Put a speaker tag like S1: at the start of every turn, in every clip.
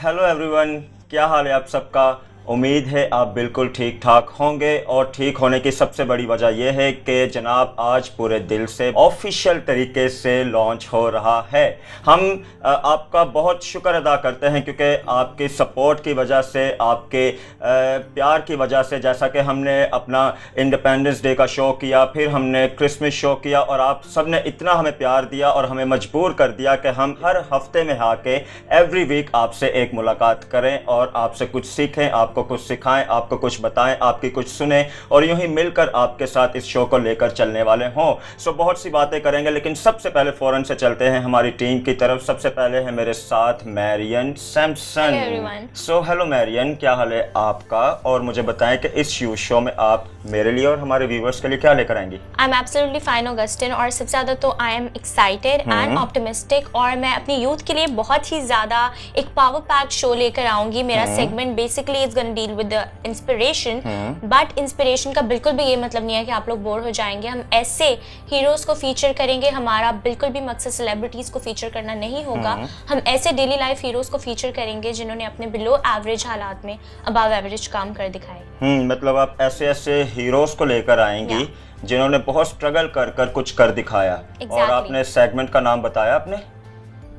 S1: Hello everyone, क्या हाल है आप सबका। उम्मीद है आप बिल्कुल ठीक ठाक होंगे और ठीक होने की सबसे बड़ी वजह यह है कि जनाब आज पूरे दिल से ऑफिशियल तरीके से लॉन्च हो रहा है। हम आपका बहुत शुक्र अदा करते हैं क्योंकि आपकी सपोर्ट की वजह से, आपके प्यार की वजह से, जैसा कि हमने अपना इंडिपेंडेंस डे का शो किया, फिर हमने क्रिसमस शो किया और आप सब ने इतना हमें प्यार दिया और हमें मजबूर कर दिया कि हम हर हफ्ते में आके एवरी वीक आपसे एक मुलाकात करें और आपसे कुछ सीखें, आपको कुछ सिखाएं, आपको कुछ बताएं, आपकी कुछ सुने और यूं ही मिलकर आपके साथ इस शो को लेकर चलने वाले हों। सो बहुत सी बातें करेंगे लेकिन सबसे पहले फ़ौरन से चलते हैं हमारी टीम की तरफ। सबसे पहले है मेरे साथ Marion Samson. So hello Marion, क्या हाल है आपका और मुझे बताएं कि इस शो में आप मेरे लिए और हमारे व्यूवर्स के लिए क्या लेकर आएंगी।
S2: I am absolutely fine Augustine, और सबसे ज़्यादा तो I am excited and optimistic, और मैं अपनी यूथ के लिए बहुत ही ज़्यादा एक पावर पैक शो लेकर आऊंगी। मेरा segment basically is gonna deal with the inspiration, but inspiration का बिल्कुल भी ये मतलब नहीं है कि आप लोग बोर हो जाएंगे। हम ऐसे हीरोज़ को फीचर करेंगे, हमारा बिल्कुल भी मकसद सेलिब्रिटीज़ को फीचर करना नहीं होगा। हम ऐसे डेली लाइफ हीरोज़ को फीचर करेंगे जिन्होंने अपने बिलो एवरेज हालात में अबव एवरेज काम कर दिखाए।
S1: मतलब आप ऐसे ऐसे हीरोज़ को लेकर आएंगी जिन्होंने बहुत स्ट्रगल कर कर कुछ कर दिखाया। और आपने सेगमेंट का नाम बताया आपने,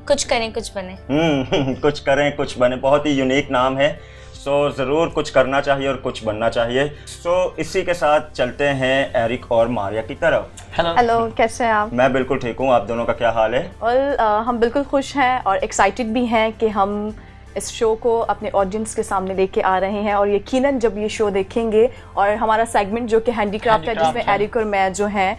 S2: कुछ करें कुछ बने।
S1: कुछ करें कुछ बने, बहुत ही यूनिक नाम है। सो ज़रूर कुछ करना चाहिए और कुछ बनना चाहिए। सो इसी के साथ चलते हैं एरिक और मारिया की तरफ।
S3: हेलो, कैसे हैं आप?
S1: मैं बिल्कुल ठीक हूँ, आप दोनों का क्या हाल है?
S3: और हम बिल्कुल खुश हैं और एक्साइटेड भी हैं कि हम इस शो को अपने ऑडियंस के सामने लेके आ रहे हैं। और यकीनन जब ये शो देखेंगे और हमारा सेगमेंट जो कि हैंडीक्राफ्ट है, जिसमें एरिक और मैं जो हैं,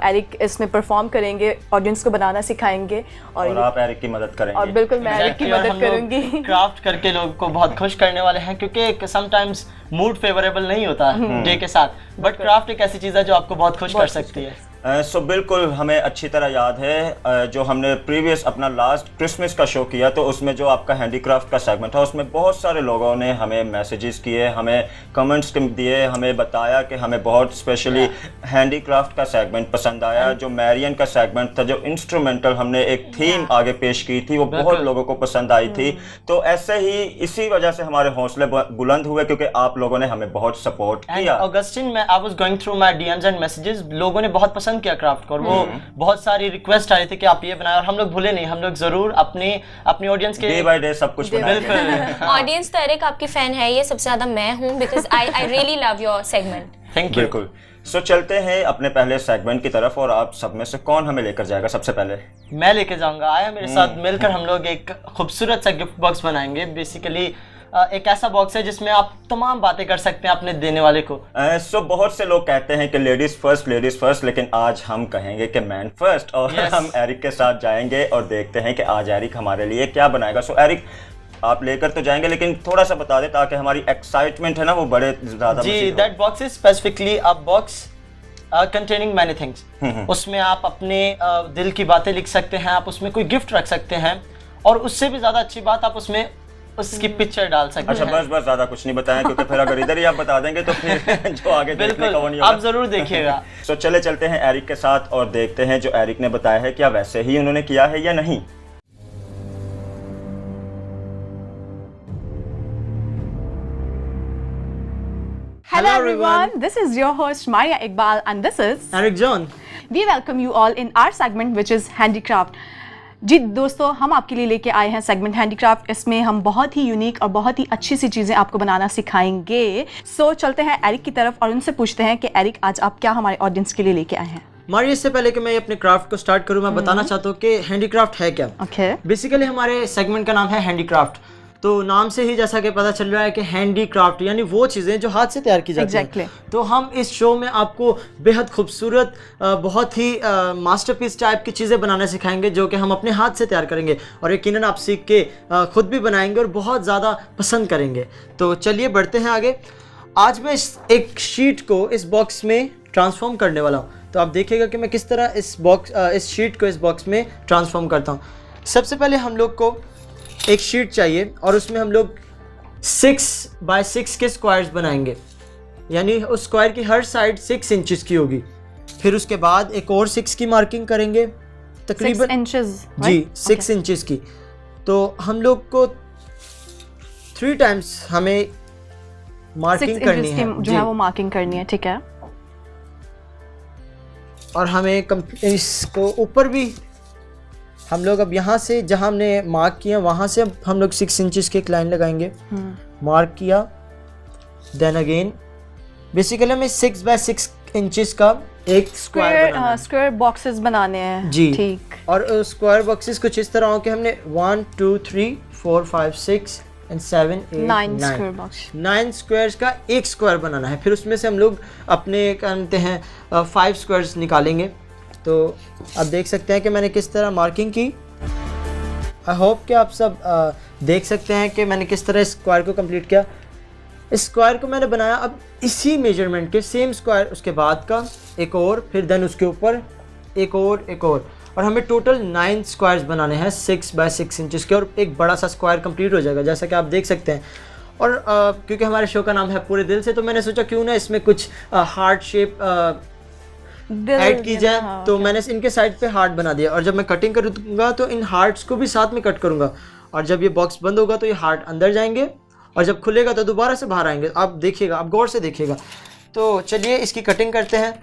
S3: एरिक इसमें परफॉर्म करेंगे, ऑडियंस को बनाना सिखाएंगे और
S1: आप एरिक की मदद करेंगे।
S3: और बिल्कुल मैं एरिक की मदद करूंगी।
S4: क्राफ्ट करके लोगों को बहुत खुश करने वाले हैं क्योंकि समटाइम्स मूड फेवरेबल नहीं होता डे के साथ, बट क्राफ्ट एक ऐसी चीज़ है जो आपको बहुत खुश कर सकती है।
S1: सो बिल्कुल हमें अच्छी तरह याद है जो हमने प्रीवियस अपना लास्ट क्रिसमस का शो किया तो उसमें जो आपका हैंडीक्राफ्ट का सेगमेंट था उसमें बहुत सारे लोगों ने हमें मैसेजेस किए, हमें कमेंट्स दिए, हमें बताया कि हमें बहुत स्पेशली हैंडीक्राफ्ट का सेगमेंट पसंद आया। जो मैरियन का सेगमेंट था, जो इंस्ट्रूमेंटल हमने एक थीम आगे पेश की थी, वो बहुत लोगों को पसंद आई थी। तो ऐसे ही इसी वजह से हमारे हौसले बुलंद हुए क्योंकि आप लोगों ने हमें बहुत सपोर्ट किया।
S4: ऑगस्टिन, मैं I was going through my DMs and messages, लोगों ने बहुत पसंद किया क्राफ्ट को और वो बहुत सारी रिक्वेस्ट आ रही थी कि आप ये बनाएं, और हम लोग भूले नहीं, हम लोग जरूर अपनी ऑडियंस के
S1: डे बाय डे सब कुछ बनाएंगे।
S2: ऑडियंस तो एरिक आपकी फैन है, ये सबसे ज्यादा मैं हूं because I really love your segment.
S4: Thank you.
S1: बिल्कुल। सो चलते हैं अपने पहले सेगमेंट की तरफ और आप सब में से कौन हमें लेकर जाएगा? सबसे पहले
S4: मैं लेके जाऊंगा। आया मेरे साथ मिलकर हम लोग एक खूबसूरत सा गिफ्ट बॉक्स बनाएंगे। बेसिकली एक ऐसा बॉक्स है जिसमें आप तमाम बातें कर सकते हैं अपने देने वाले को।
S1: सो बहुत से लोग कहते हैं कि लेडीज फर्स्ट, लेकिन आज हम कहेंगे कि मैन फर्स्ट। और हम एरिक के साथ जाएंगे और देखते हैं कि आज एरिक हमारे लिए क्या बनाएगा। सो एरिक, आप लेकर तो जाएंगे लेकिन थोड़ा सा बता दें ताकि हमारी एक्साइटमेंट है ना वो बड़े ज्यादा।
S4: जी, that box is specifically a box containing many things. उसमें आप अपने दिल की बातें लिख सकते हैं, आप उसमें कोई गिफ्ट रख सकते हैं, और उससे भी ज्यादा अच्छी बात आप उसमें उसकी पिक्चर डाल सकते हैं।
S1: अच्छा, बस ज्यादा कुछ नहीं बताएं क्योंकि फिर अगर इधर ही आप बता देंगे तो फिर जो आगे देखने का वो नहीं होगा।
S4: आप जरूर देखिएगा।
S1: सो चलते हैं एरिक के साथ और देखते हैं जो एरिक ने बताया है क्या वैसे ही उन्होंने किया है या नहीं।
S3: Hello everyone, this is your host Maria Iqbal and this is
S4: Eric John.
S3: We welcome you all in our segment which is Handicraft. जी दोस्तों, हम आपके लिए लेके आए हैं सेगमेंट हैंडीक्राफ्ट। इसमें हम बहुत ही यूनिक और बहुत ही अच्छी सी चीज़ें आपको बनाना सिखाएंगे। सो चलते हैं एरिक की तरफ और उनसे पूछते हैं कि एरिक आज आप क्या हमारे ऑडियंस के लिए लेके आए हैं।
S4: मारिया, इससे पहले कि मैं अपने क्राफ्ट को स्टार्ट करूं, मैं बताना चाहता हूं कि हैंडीक्राफ्ट है क्या।
S3: ओके।
S4: बेसिकली हमारे सेगमेंट का नाम है हैंडीक्राफ्ट। तो नाम से ही जैसा कि पता चल रहा है कि हैंडीक्राफ्ट यानी वो चीज़ें जो हाथ से तैयार की जाती हैं। तो हम इस शो में आपको बेहद खूबसूरत, बहुत ही मास्टरपीस टाइप की चीज़ें बनाना सिखाएंगे जो कि हम अपने हाथ से तैयार करेंगे और यकीनन आप सीख के खुद भी बनाएंगे और बहुत ज़्यादा पसंद करेंगे। तो चलिए बढ़ते हैं आगे। आज मैं एक शीट को इस बॉक्स में ट्रांसफॉर्म करने वाला हूँ। तो आप देखिएगा कि मैं किस तरह इस शीट को इस बॉक्स में ट्रांसफॉर्म करता हूँ। सबसे पहले हम लोग को एक शीट चाहिए और उसमें हम लोग 6 बाय 6 के स्क्वायर्स बनाएंगे, यानी उस स्क्वायर की हर साइड 6 इंचेस की होगी। फिर उसके बाद एक और 6 की मार्किंग करेंगे, तकरीबन
S3: 6 इंचेस।
S4: जी, 6 इंचेस की। तो हम लोग को 3 टाइम्स हमें मार्किंग करनी है
S3: जो है वो मार्किंग करनी है, ठीक है।
S4: और हमें इसको ऊपर भी हम लोग अब यहाँ से जहाँ हमने मार्क किया वहाँ से अब हम लोग 6 इंचेस की एक लाइन लगाएंगे। मार्क किया, देन अगेन बेसिकली हमें 6 बाय 6 इंचेस का एक
S3: स्क्वायर बॉक्सेस बनाने हैं
S4: जी,
S3: ठीक।
S4: और स्क्वायर बॉक्सेस कुछ इस तरह हो कि हमने 1 2 3 4 5 6 एंड 7 8
S3: 9 स्क्वायर बॉक्स,
S4: 9 स्क्वायर्स का एक स्क्वायर बनाना है। फिर उसमें से हम लोग अपने कहते हैं 5 स्क्वायर्स निकालेंगे। तो आप देख सकते हैं कि मैंने किस तरह मार्किंग की। आई होप कि आप सब देख सकते हैं कि मैंने किस तरह स्क्वायर को कंप्लीट किया। इस स्क्वायर को मैंने बनाया अब इसी मेजरमेंट के सेम स्क्वायर, उसके बाद का एक और, फिर देन उसके ऊपर एक और हमें टोटल 9 स्क्वायर्स बनाने हैं 6 बाय 6 इंचेस के, और एक बड़ा सा स्क्वायर कंप्लीट हो जाएगा जैसा कि आप देख सकते हैं। और क्योंकि हमारे शो का नाम है पूरे दिल से, तो मैंने सोचा क्यों ना इसमें कुछ हार्ट शेप ऐड की जाए। तो मैंने इनके साइड पे हार्ट बना दिया, और जब मैं कटिंग करूँगा तो इन हार्ट्स को भी साथ में कट करूँगा, और जब ये बॉक्स बंद होगा तो ये हार्ट अंदर जाएंगे, और जब खुलेगा तो दोबारा से बाहर आएंगे। आप देखिएगा, आप गौर से देखिएगा। तो चलिए इसकी कटिंग करते हैं।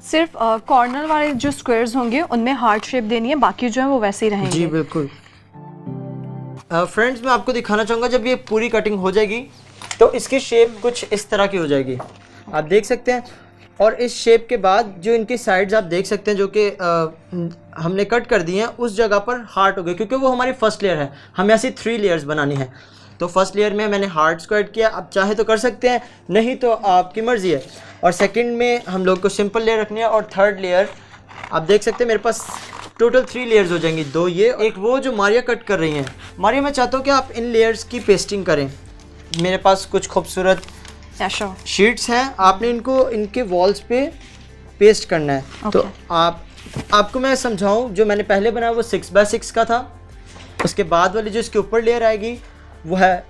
S3: सिर्फ कॉर्नर वाले जो स्क्वायर्स होंगे उनमें हार्ट शेप देनी है, बाकी जो है वो वैसे ही रहेंगे।
S4: जी बिल्कुल। फ्रेंड्स मैं आपको दिखाना चाहूँगा जब ये पूरी कटिंग हो जाएगी तो इसकी शेप कुछ इस तरह की हो जाएगी, आप देख सकते हैं। और इस शेप के बाद जो इनकी साइड्स आप देख सकते हैं जो कि हमने कट कर दी हैं, उस जगह पर हार्ट हो गए, क्योंकि वो हमारी फर्स्ट लेयर है। हमें ऐसी 3 लेयर्स बनानी है। तो फर्स्ट लेयर में मैंने हार्ट्स को ऐड किया, आप चाहे तो कर सकते हैं, नहीं तो आपकी मर्ज़ी है। और सेकंड में हम लोग को सिंपल लेयर रखनी है, और थर्ड लेयर आप देख सकते हैं मेरे पास टोटल 3 लेयर्स हो जाएंगी, 2 ये, एक वो जो मारिया कट कर रही हैं। मारिया मैं चाहता हूँ कि आप इन लेयर्स की पेस्टिंग करें। मेरे पास कुछ खूबसूरत शीट्स हैं, आपने इनको इनके वॉल्स पे पेस्ट करना है। तो आपको मैं समझाऊं, जो मैंने पहले बनाया वो 6 बाय 6 का था। उसके बाद वाली जो इसके ऊपर लेयर आएगी वो है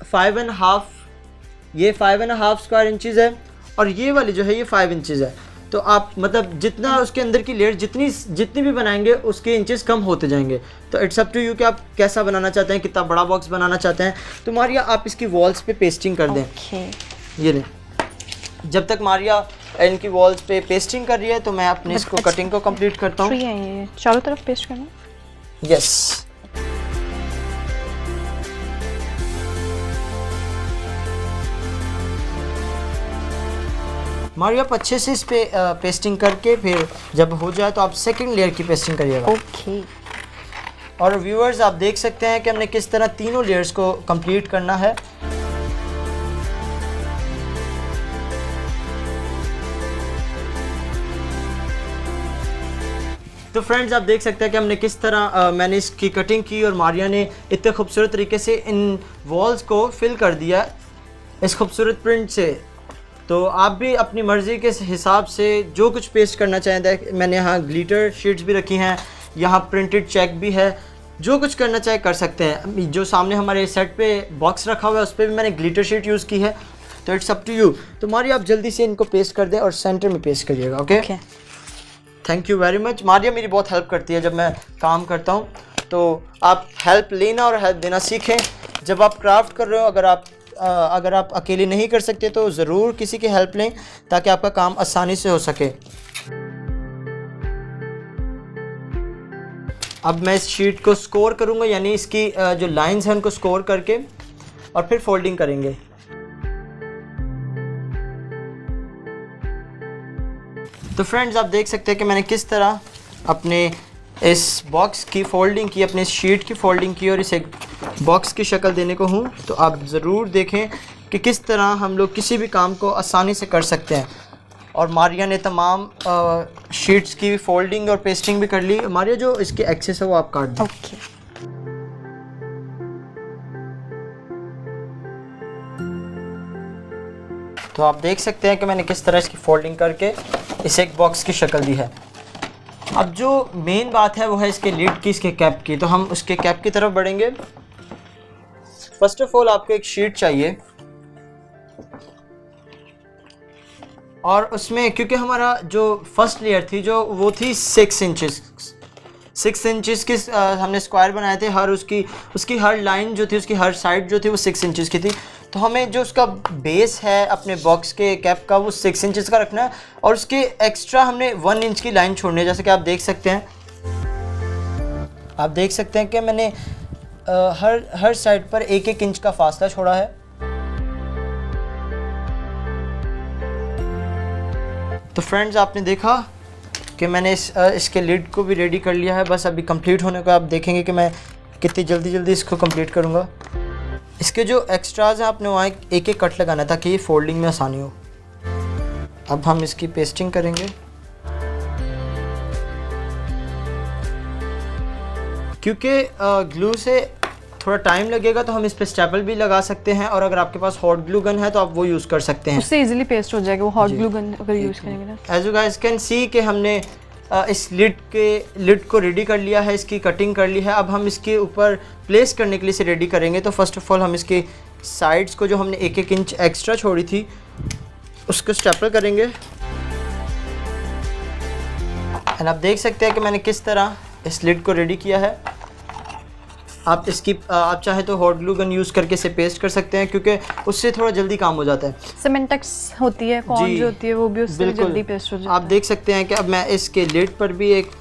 S4: 5.5, ये 5.5 स्क्वायर इंचज़ है, और ये वाली जो है ये 5 इंचज़ है। तो आप मतलब जितना उसके अंदर की लेयर जितनी भी बनाएंगे उसके इंचेस कम होते जाएंगे। तो इट्स अप टू यू कि आप कैसा बनाना चाहते हैं, कितना बड़ा बॉक्स बनाना चाहते हैं। तो मारिया आप इसकी वॉल्स पे पेस्टिंग कर दें। ये लें, जब तक मारिया इनकी वॉल्स पे पेस्टिंग कर रही है तो मैं अपने इसको कटिंग को कंप्लीट करता हूँ।
S3: चारों तरफ पेस्ट करना।
S4: यस, मारिया आप अच्छे से इस पे पेस्टिंग करके फिर जब हो जाए तो आप सेकंड लेयर की पेस्टिंग करिएगा।
S3: ओके।
S4: और व्यूअर्स आप देख सकते हैं कि हमने किस तरह तीनों लेयर्स को कंप्लीट करना है। तो फ्रेंड्स आप देख सकते हैं कि हमने किस तरह मैंने इसकी कटिंग की, और मारिया ने इतने खूबसूरत तरीके से इन वॉल्स को फिल कर दिया इस खूबसूरत प्रिंट से। तो आप भी अपनी मर्ज़ी के हिसाब से जो कुछ पेस्ट करना चाहें, मैंने यहाँ ग्लिटर शीट्स भी रखी हैं, यहाँ प्रिंटेड चेक भी है, जो कुछ करना चाहे कर सकते हैं। जो सामने हमारे सेट पे बॉक्स रखा हुआ है उस पर भी मैंने ग्लिटर शीट यूज़ की है। तो इट्स अप टू यू। तो मारिया आप जल्दी से इनको पेस्ट कर दें और सेंटर में पेस्ट करिएगा। Okay, thank you very much. Maria मेरी बहुत हेल्प करती है जब मैं काम करता हूँ, तो आप हेल्प लेना और हेल्प देना सीखें। जब आप क्राफ्ट कर रहे हो, अगर आप अकेले नहीं कर सकते तो ज़रूर किसी की हेल्प लें ताकि आपका काम आसानी से हो सके। अब मैं इस शीट को स्कोर करूँगा, यानी इसकी जो लाइंस हैं उनको स्कोर करके और फिर फोल्डिंग करेंगे। तो फ्रेंड्स आप देख सकते हैं कि मैंने किस तरह अपने इस बॉक्स की फोल्डिंग की, अपने शीट की फोल्डिंग की और इसे बॉक्स की शक्ल देने को हूँ। तो आप ज़रूर देखें कि किस तरह हम लोग किसी भी काम को आसानी से कर सकते हैं। और मारिया ने तमाम शीट्स की फोल्डिंग और पेस्टिंग भी कर ली। मारिया जो इसके एक्सेस है वो आप काट दें। तो आप देख सकते हैं कि मैंने किस तरह इसकी फोल्डिंग करके इसे एक बॉक्स की शक्ल दी है। अब जो मेन बात है वो है इसके लिड की, इसके कैप की। तो हम उसके कैप की तरफ बढ़ेंगे। फर्स्ट ऑफ ऑल आपको एक शीट चाहिए, और उसमें क्योंकि हमारा जो फर्स्ट लेयर थी जो वो थी 6 6 इंचेस के हमने स्क्वायर बनाए थे। हर उसकी हर लाइन जो थी, उसकी हर साइड जो थी वो 6 इंचेस की थी। तो हमें जो उसका बेस है अपने बॉक्स के कैप का वो 6 इंचेस का रखना है और उसके एक्स्ट्रा हमने 1 इंच की लाइन छोड़नी है। जैसे कि आप देख सकते हैं, कि मैंने हर साइड पर 1-1 इंच का फासला छोड़ा है। तो फ्रेंड्स, आपने देखा कि मैंने इसके लिड को भी रेडी कर लिया है। बस अभी कंप्लीट होने को आप देखेंगे कि मैं कितनी जल्दी इसको कंप्लीट करूँगा। इसके जो एक्स्ट्राज हैं आपने वहाँ एक कट लगाना है ताकि ये फोल्डिंग में आसानी हो। अब हम इसकी पेस्टिंग करेंगे। क्योंकि ग्लू से थोड़ा टाइम लगेगा तो हम इस पे स्टेपल भी लगा सकते हैं, और अगर आपके पास हॉट ग्लू गन है तो आप वो यूज़ कर सकते हैं,
S3: उससे इजीली पेस्ट हो जाएगा वो हॉट ग्लू गन अगर यूज़ करेंगे ना।
S4: As you guys can see कि हमने इस लिड को रेडी कर लिया है, इसकी कटिंग कर ली है। अब हम इसके ऊपर प्लेस करने के लिए इसे रेडी करेंगे। तो फर्स्ट ऑफ ऑल हम इसके साइड्स को जो हमने 1-1 इंच एक्स्ट्रा छोड़ी थी उसको स्टेपल करेंगे। एंड आप देख सकते हैं कि मैंने किस तरह इस लिड को रेडी किया है। आप चाहे तो हॉट ग्लू गन यूज़ करके इसे पेस्ट कर सकते हैं, क्योंकि उससे थोड़ा जल्दी काम हो जाता है।
S3: सिमेंटेक्स होती है, कॉर्न जो होती है वो भी उससे जल्दी पेस्ट हो जाता है।
S4: आप देख सकते हैं कि अब मैं इसके लिड पर भी एक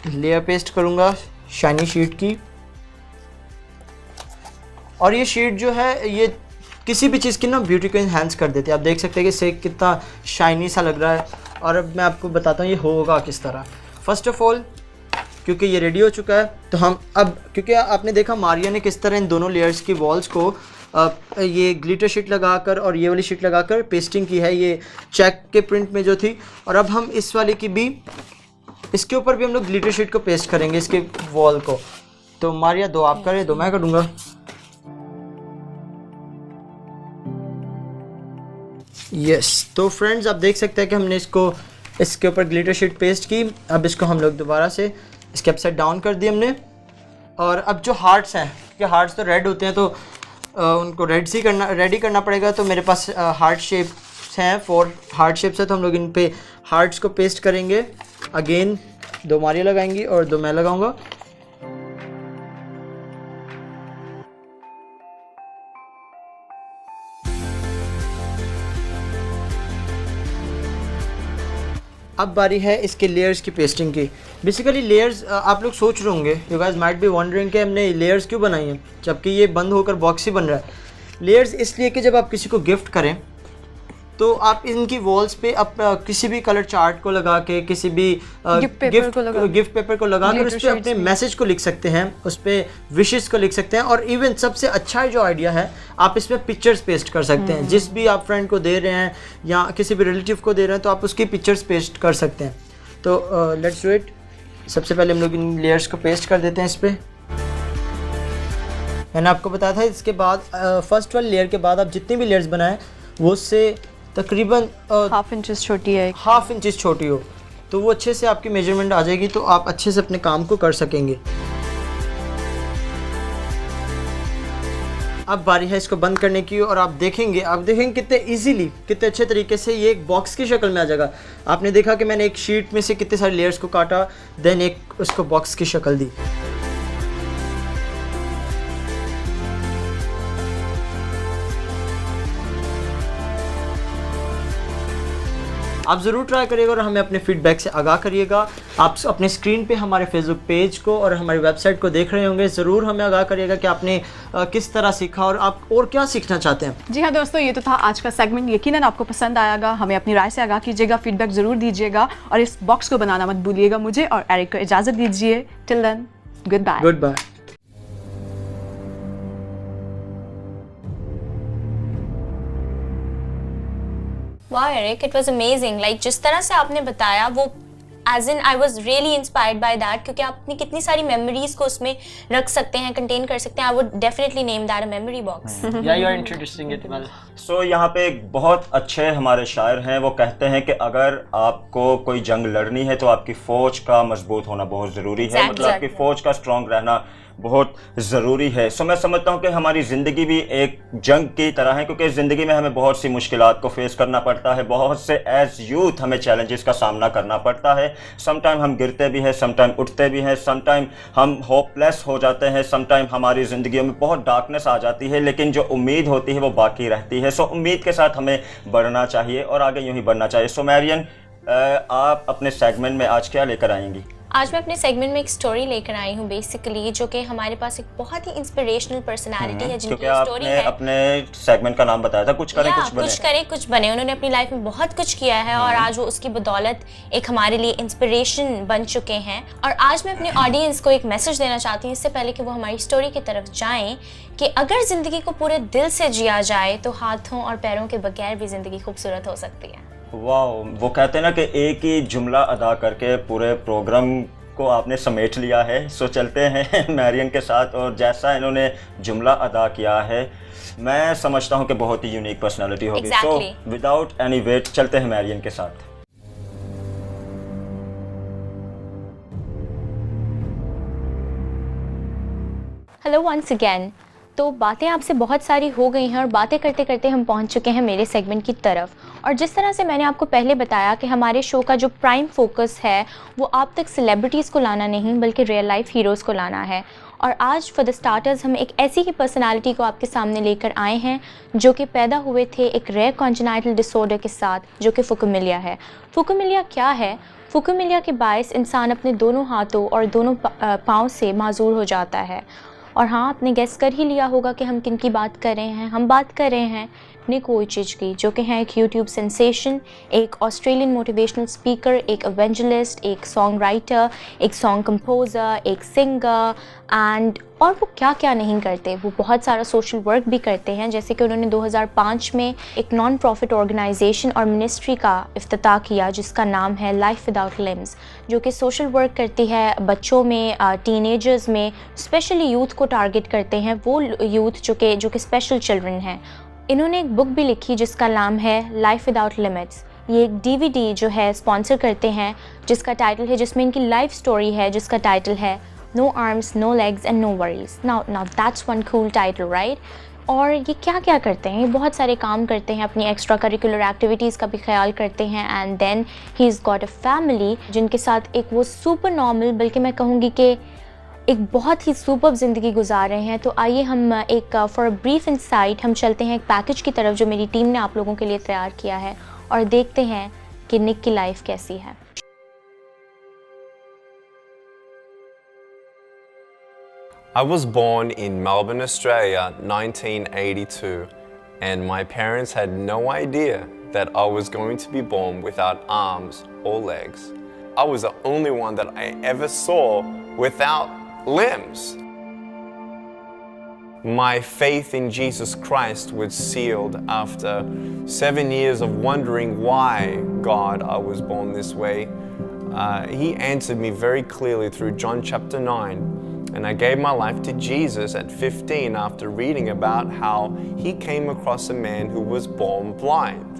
S4: लेयर पेस्ट करूँगा शाइनी शीट की। और ये शीट जो है ये किसी भी चीज़ की ना ब्यूटी को इन्हांस कर देती है। आप देख सकते हैं कि इसे कितना शाइनी सा लग रहा है। और अब मैं आपको बताता हूँ ये होगा किस तरह। फर्स्ट ऑफ ऑल, क्योंकि ये रेडी हो चुका है तो हम अब, क्योंकि आपने देखा मारिया ने किस तरह इन दोनों लेयर्स की वॉल्स को ये ग्लिटर शीट लगाकर और ये वाली शीट लगाकर पेस्टिंग की है, ये चेक के प्रिंट में जो थी। और अब हम इस वाले की भी, इसके ऊपर भी हम लोग ग्लिटर शीट को पेस्ट करेंगे, इसके वॉल को। तो मारिया 2 आप करें, 2 मैं करूँगा। यस, तो फ्रेंड्स आप देख सकते हैं कि हमने इसके ऊपर ग्लिटर शीट पेस्ट की। अब इसको हम लोग दोबारा से इसके अपसाइड डाउन कर दिए हमने। और अब जो हार्ट्स हैं, क्योंकि हार्ट्स तो रेड होते हैं तो उनको रेडी करना पड़ेगा। तो मेरे पास हार्ट शेप्स हैं, 4 हार्ट शेप्स हैं, तो हम लोग इन पे हार्ट्स को पेस्ट करेंगे। अगेन 2 मारिया लगाएंगी और 2 मैं लगाऊंगा। अब बारी है इसके लेयर्स की पेस्टिंग की। बेसिकली लेयर्स, आप लोग सोच रहे होंगे, you guys might be wondering कि हमने लेयर्स क्यों बनाई हैं जबकि ये बंद होकर बॉक्स ही बन रहा है। लेयर्स इसलिए कि जब आप किसी को गिफ्ट करें तो आप इनकी वॉल्स पे किसी भी कलर चार्ट को लगा के, किसी भी गिफ्ट पेपर को लगा कर उस पर अपने मैसेज को लिख सकते हैं, उस पर विशेस को लिख सकते हैं। और इवन सबसे अच्छा जो आइडिया है, आप इसमें पिक्चर्स पेस्ट कर सकते हैं। जिस भी आप फ्रेंड को दे रहे हैं या किसी भी रिलेटिव को दे रहे हैं तो आप उसकी पिक्चर्स पेस्ट कर सकते हैं। तो लेट्स डू इट। सबसे पहले हम लोग इन लेयर्स को पेस्ट कर देते हैं इस पर। मैंने आपको बताया था इसके बाद फर्स्ट वाली लेयर के बाद आप जितनी भी लेयर्स बनाएं वो उससे तकरीबन
S3: हाफ इंचेस छोटी है,
S4: हाफ इंचेस छोटी हो, तो वो अच्छे से आपकी मेजरमेंट आ जाएगी, तो आप अच्छे से अपने काम को कर सकेंगे। अब बारी है इसको बंद करने की, और आप देखेंगे कितने इजीली, कितने अच्छे तरीके से ये एक बॉक्स की शक्ल में आ जाएगा। आपने देखा कि मैंने एक शीट में से कितने सारे लेयर्स को काटा, देन एक उसको बॉक्स की शक्ल दी। आप ज़रूर ट्राई करिएगा और हमें अपने फीडबैक से आगाह करिएगा। आप अपने स्क्रीन पे हमारे फेसबुक पेज को और हमारी वेबसाइट को देख रहे होंगे। ज़रूर हमें आगाह करिएगा कि आपने किस तरह सीखा और आप और क्या सीखना चाहते हैं।
S3: जी हाँ दोस्तों, ये तो था आज का सेगमेंट। यकीनन आपको पसंद आएगा। हमें अपनी राय से आगाह कीजिएगा, फीडबैक ज़रूर दीजिएगा और इस बॉक्स को बनाना मत भूलिएगा। मुझे और एरिक को इजाज़त दीजिए। Till then, goodbye.
S4: Goodbye.
S2: Wow, Eric, it was amazing. Like जिस तरह से आपने बताया वो as in I was really inspired by that, क्योंकि आप अपनी कितनी सारी मेमोरीज को उसमें रख सकते हैं, कंटेन कर सकते हैं। I would definitely name that a memory box.
S4: Yeah, you are introducing it well.
S1: So यहाँ पे एक बहुत अच्छे हमारे शायर हैं, वो कहते हैं कि अगर आपको कोई जंग लड़नी है तो आपकी फौज का मजबूत होना बहुत ज़रूरी है। मतलब आपकी फौज का स्ट्रॉन्ग रहना बहुत ज़रूरी है। सो मैं समझता हूँ कि हमारी ज़िंदगी भी एक जंग की तरह है, क्योंकि ज़िंदगी में हमें बहुत सी मुश्किलात को फेस करना पड़ता है, बहुत से एज यूथ हमें चैलेंजेस का सामना करना पड़ता है। समटाइम हम गिरते भी हैं, समटाइम उठते भी हैं, समटाइम हम होपलेस हो जाते हैं, समटाइम हमारी ज़िंदगियों में बहुत डार्कनेस आ जाती है, लेकिन जो उम्मीद होती है वो बाकी रहती है। सो उम्मीद के साथ हमें बढ़ना चाहिए और आगे यूँ ही बढ़ना चाहिए। सो मैरियन, आप अपने सेगमेंट में आज क्या लेकर आएंगी?
S2: आज मैं अपने सेगमेंट में एक स्टोरी लेकर आई हूँ बेसिकली, जो कि हमारे पास एक बहुत ही इंस्पिरेशनल पर्सनालिटी है जिनकी स्टोरी है।
S1: अपने सेगमेंट का नाम बताया था, कुछ करें कुछ बने। उन्होंने अपनी लाइफ में बहुत कुछ किया है और आज वो उसकी बदौलत एक हमारे लिए इंस्पिरेशन बन चुके हैं। और आज मैं अपने ऑडियंस को एक मैसेज देना चाहती हूँ, इससे पहले कि वो हमारी स्टोरी की तरफ जाएं, कि अगर जिंदगी को पूरे दिल से जिया जाए तो हाथों और पैरों के बगैर भी जिंदगी खूबसूरत हो सकती है। वाह, वो कहते हैं ना कि एक ही जुमला अदा करके पूरे प्रोग्राम को आपने समेट लिया है। सो चलते हैं मैरियन के साथ, और जैसा इन्होंने जुमला अदा किया है मैं समझता हूँ कि बहुत ही यूनिक पर्सनालिटी होगी। सो विदाउट एनी वेट चलते हैं मैरियन के साथ।
S2: Hello once again. तो बातें आपसे बहुत सारी हो गई हैं और बातें करते करते हम पहुंच चुके हैं मेरे सेगमेंट की तरफ। और जिस तरह से मैंने आपको पहले बताया कि हमारे शो का जो प्राइम फोकस है वो आप तक सेलिब्रिटीज़ को लाना नहीं बल्कि रियल लाइफ हीरोज़ को लाना है। और आज फॉर द स्टार्टर्स हम एक ऐसी ही पर्सनालिटी को आपके सामने लेकर आए हैं जो कि पैदा हुए थे एक रेयर कॉन्जेनाइटल डिसऑर्डर के साथ, जो कि फुकुमिलिया है। फुकुमिलिया क्या है? फुकुमिलिया के बायस इंसान अपने दोनों हाथों और दोनों पाँव से माजूर हो जाता है। और हाँ, आपने गेस कर ही लिया होगा कि हम किन की बात कर रहे हैं। हम बात कर रहे हैं निक वुइचिच की, जो कि हैं एक यूट्यूब सेंसेशन, एक ऑस्ट्रेलियन मोटिवेशनल स्पीकर, एक एवेंजलिस्ट, एक सॉन्ग राइटर, एक सॉन्ग कंपोज़र, एक सिंगर एंड और वो क्या क्या नहीं करते। वो बहुत सारा सोशल वर्क भी करते हैं, जैसे कि उन्होंने 2005 में एक नॉन प्रॉफिट ऑर्गेनाइजेशन और मिनिस्ट्री का इफ्तिताह किया जिसका नाम है लाइफ विदाउट लिम्स, जो कि सोशल वर्क करती है बच्चों में, टीनेजर्स में, स्पेशली यूथ को टारगेट करते हैं, वो यूथ जो कि स्पेशल चिल्ड्रन हैं। इन्होंने एक बुक भी लिखी जिसका नाम है लाइफ विदाउट लिमिट्स। ये एक डीवीडी जो है स्पॉन्सर करते हैं जिसका टाइटल है, जिसमें इनकी लाइफ स्टोरी है, जिसका टाइटल है no arms, no legs and no worries. Now that's one cool title, right? और ये क्या क्या करते हैं? ये बहुत सारे काम करते हैं, अपनी एक्स्ट्रा करिकुलर एक्टिविटीज़ का भी ख्याल करते हैं। And then he is got a family जिनके साथ एक वो सुपर नॉर्मल, बल्कि मैं कहूँगी कि एक बहुत ही सुपर्ब ज़िंदगी गुजार रहे हैं। तो आइए हम एक फॉर अ ब्रीफ इनसाइट हम चलते हैं एक पैकेज की तरफ जो मेरी टीम ने आप लोगों के लिए तैयार किया है और देखते हैं कि निक की लाइफ कैसी है।
S5: I was born in Melbourne, Australia, 1982, and my parents had no idea that I was going to be born without arms or legs. I was the only one that I ever saw without limbs. My faith in Jesus Christ was sealed after 7 years of wondering why, God, I was born this way. He answered me very clearly through John chapter 9. And I gave my life to Jesus at 15 after reading about how he came across a man who was born blind.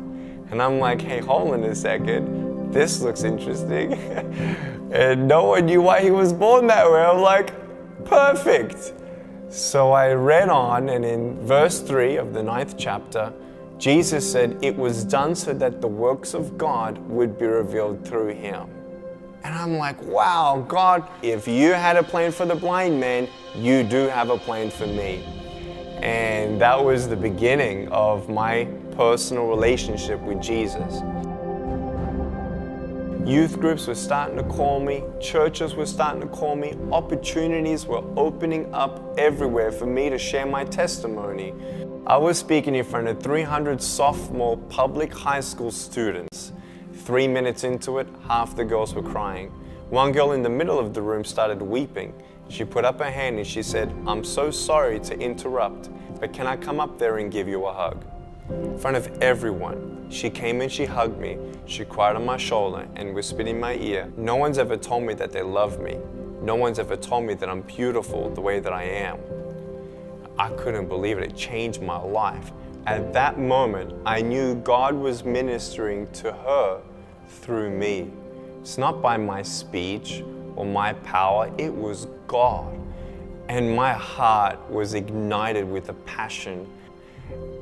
S5: And I'm like, hey, hold on a second. This looks interesting. And no one knew why he was born that way. I'm like, perfect. So I read on, and in verse 3 of the 9th chapter, Jesus said it was done so that the works of God would be revealed through him. And I'm like, wow, God, if you had a plan for the blind man, you do have a plan for me. And that was the beginning of my personal relationship with Jesus. Youth groups were starting to call me, churches were starting to call me, opportunities were opening up everywhere for me to share my testimony. I was speaking in front of 300 sophomore public high school students. 3 minutes into it, half the girls were crying. One girl in the middle of the room started weeping. She put up her hand and she said, I'm so sorry to interrupt, but can I come up there and give you a hug? In front of everyone, she came and she hugged me. She cried on my shoulder and whispered in my ear. No one's ever told me that they love me. No one's ever told me that I'm beautiful the way that I am. I couldn't believe it. It changed my life. At that moment, I knew God was ministering to her through me. It's not by my speech or my power, it was God. and my heart was ignited with a passion,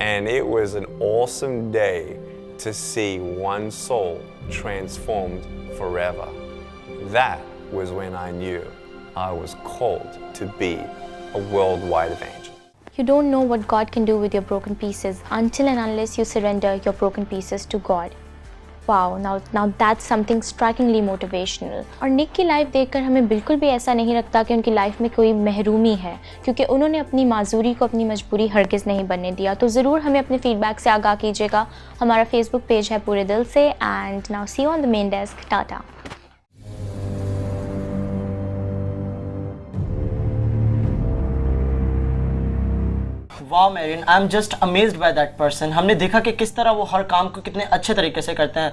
S5: and it was an awesome day to see one soul transformed forever. That was when I knew I was called to be a worldwide evangel.
S2: You don't know what God can do with your broken pieces until and unless you surrender your broken pieces to God. Wow, now that's something strikingly motivational. और निक की life देखकर हमें बिल्कुल भी ऐसा नहीं लगता कि उनकी लाइफ में कोई महरूमी है, क्योंकि उन्होंने अपनी माजूरी को अपनी मजबूरी हरगिज़ नहीं बनने दिया। तो ज़रूर हमें अपने फीडबैक से आगाह कीजिएगा। हमारा फेसबुक पेज है पूरे दिल से। And now see you on the main desk. Tata.
S4: वाह मेरिन, I am just amazed by that person. हमने देखा कि किस तरह वो हर काम को कितने अच्छे तरीके से करते हैं।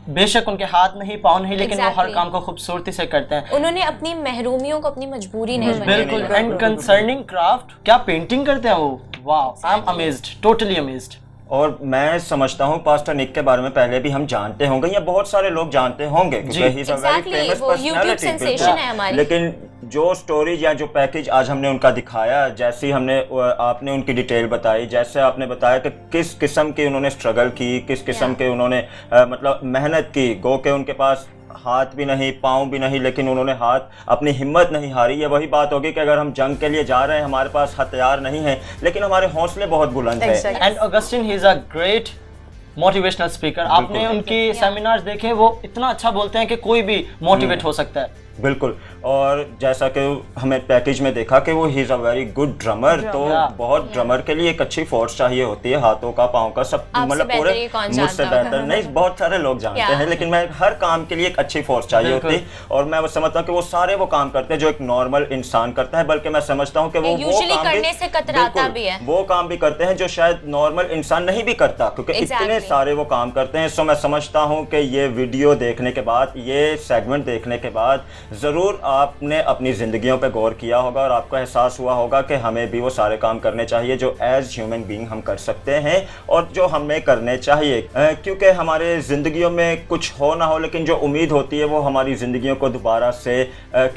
S4: बेशक उनके हाथ नहीं पाँव नहीं, लेकिन वो हर काम को खूबसूरती से करते हैं।
S2: उन्होंने अपनी महरूमियों को अपनी मजबूरी नहीं बनाई।
S4: बिल्कुल। एंड कंसर्निंग क्राफ्ट, क्या पेंटिंग करते हैं वो। वाह, I am amazed, totally amazed.
S1: और मैं समझता हूँ पास्टर निक के बारे में पहले भी हम जानते होंगे या बहुत सारे लोग जानते होंगे, क्योंकि ही is a very famous personality. लेकिन जो स्टोरीज या जो पैकेज आज हमने उनका दिखाया, जैसी हमने आपने उनकी डिटेल बताई, जैसे आपने बताया कि किस किस्म की उन्होंने स्ट्रगल की, किस किस्म के उन्होंने मतलब मेहनत की, गो के उनके पास हाथ भी नहीं पाँव भी नहीं, लेकिन उन्होंने हाथ अपनी हिम्मत नहीं हारी। ये वही बात होगी कि अगर हम जंग के लिए जा रहे हैं, हमारे पास हथियार नहीं है, लेकिन हमारे हौसले बहुत बुलंद हैं।
S4: And Augustine he is a great motivational speaker. आपने उनकी सेमिनार्स देखे, वो इतना अच्छा बोलते हैं कि कोई भी मोटिवेट हो सकता है।
S1: बिल्कुल। और जैसा कि हमें पैकेज में देखा कि वो he is a very good drummer, तो बहुत ड्रमर के लिए एक अच्छी फोर्स चाहिए होती है, हाथों का पाँव का सब, मतलब पूरे मुझसे बेहतर नहीं, बहुत सारे लोग जानते हैं, लेकिन मैं हर काम के लिए एक अच्छी फोर्स चाहिए होती है। और मैं वो समझता हूँ कि वो सारे वो काम करते हैं जो एक नॉर्मल इंसान करता है, बल्कि मैं समझता हूँ कि वो काम
S2: करने से कतराता भी है,
S1: वो काम भी करते हैं जो शायद नॉर्मल इंसान नहीं भी करता, क्योंकि इतने सारे वो काम करते हैं। सो मैं समझता हूँ कि ये वीडियो देखने के बाद, ये सेगमेंट देखने के बाद ज़रूर आपने अपनी ज़िंदगियों पे गौर किया होगा और आपको एहसास हुआ होगा कि हमें भी वो सारे काम करने चाहिए जो एज ह्यूमन बीइंग हम कर सकते हैं और जो हमें करने चाहिए, क्योंकि हमारे ज़िंदगियों में कुछ हो ना हो, लेकिन जो उम्मीद होती है वो हमारी ज़िंदगियों को दोबारा से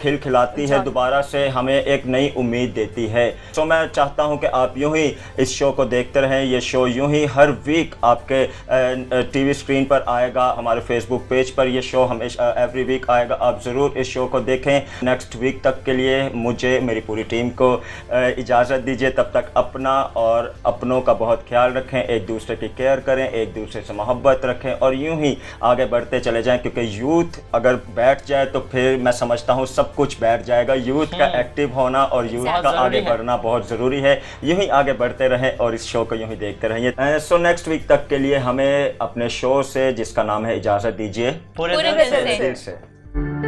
S1: खिलखिलाती है, दोबारा से हमें एक नई उम्मीद देती है। सो मैं चाहता हूँ कि आप यूँ ही इस शो को देखते रहें। ये शो यूँ ही हर वीक आपके टीवी स्क्रीन पर आएगा, हमारे फेसबुक पेज पर ये शो हमेशा एवरी वीक आएगा। आप ज़रूर इस शो को देखें। नेक्स्ट वीक तक के लिए मुझे, मेरी पूरी टीम को इजाज़त दीजिए। तब तक अपना और अपनों का बहुत ख्याल रखें, एक दूसरे की केयर करें, एक दूसरे से मोहब्बत रखें और यूं ही आगे बढ़ते चले जाएं, क्योंकि यूथ अगर बैठ जाए तो फिर मैं समझता हूँ सब कुछ बैठ जाएगा। यूथ का एक्टिव होना और यूथ का आगे बढ़ना बहुत ज़रूरी है। यूं ही आगे बढ़ते रहें और इस शो को यूं ही देखते रहिए। सो नेक्स्ट वीक तक के लिए हमें अपने शो से, जिसका नाम है इजाज़त दीजिए
S2: पूरे दिल से।